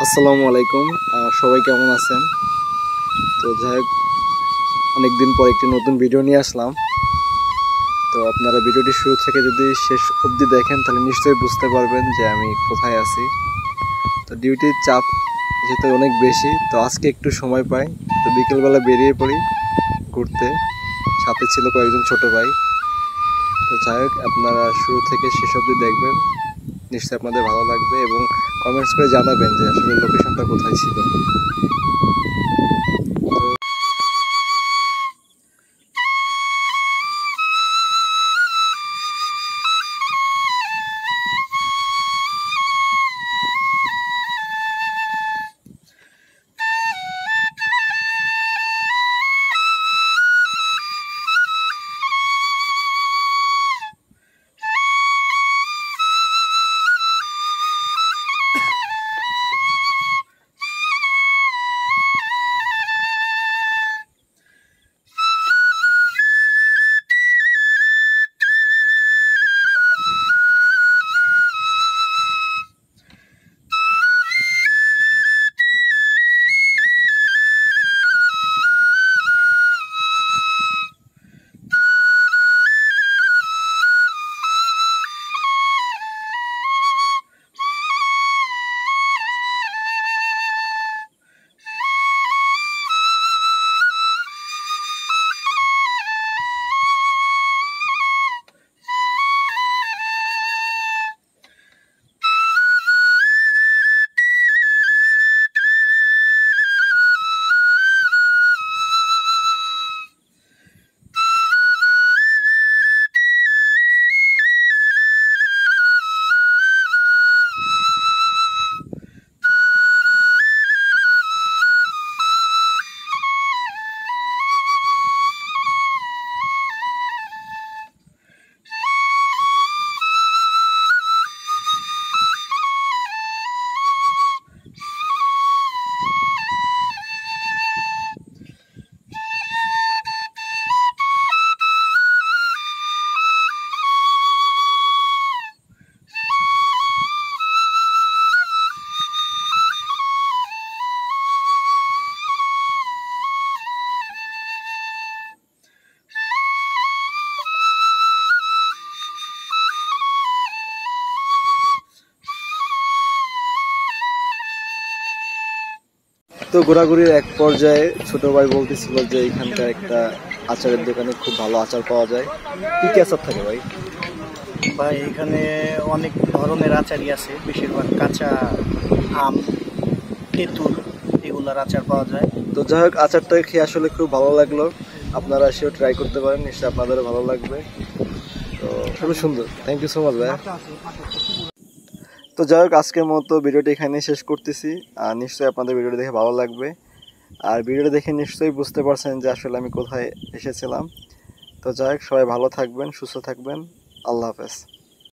আসসালামু আলাইকুম। সবাই কেমন আছেন? তো যাই হোক, অনেকদিন পর একটি নতুন ভিডিও নিয়ে আসলাম। তো আপনারা ভিডিওটি শুরু থেকে যদি শেষ অবধি দেখেন তাহলে নিশ্চয়ই বুঝতে পারবেন যে আমি কোথায় আছি। তো ডিউটির চাপ যেহেতু অনেক বেশি, তো আজকে একটু সময় পাই, তো বিকেলবেলা বেরিয়ে পড়ি ঘুরতে। সাথে ছিল কয়েকজন ছোট ভাই। তো যাই হোক, আপনারা শুরু থেকে শেষ অবধি দেখবেন, নিশ্চয়ই আপনাদের ভালো লাগবে এবং কমেন্টস করে জানাবেন যে আসলে লোকেশনটা কোথায় ছিল। তো ঘোরাঘুরির এক পর্যায়ে ছোট ভাই বলতেছিল যে এখানকার একটা আচারের দোকানে খুব ভালো আচার পাওয়া যায়। কি কি আচার থাকে ভাই? ভাই এখানে অনেক ধরনের আচারই আছে, বেশিরভাগ কাঁচা আম, তেঁতুল এগুলার আচার পাওয়া যায়। তো যাই হোক, আচারটা খেয়ে আসলে খুব ভালো লাগলো। আপনারা সেও ট্রাই করতে পারেন, নিশ্চয়ই আপনাদেরও ভালো লাগবে। তো খুবই সুন্দর, থ্যাংক ইউ সো মাচ ভাই। তো যাই হোক, আজকের মতো ভিডিওটি এখানে শেষ করতেছি। আর নিশ্চয়ই আপনাদের ভিডিওটি দেখে ভালো লাগবে। আর ভিডিওটা দেখে নিশ্চয়ই বুঝতে পারছেন যে আসলে আমি কোথায় এসেছিলাম। তো যাই হোক, সবাই ভালো থাকবেন, সুস্থ থাকবেন। আল্লাহ হাফেজ।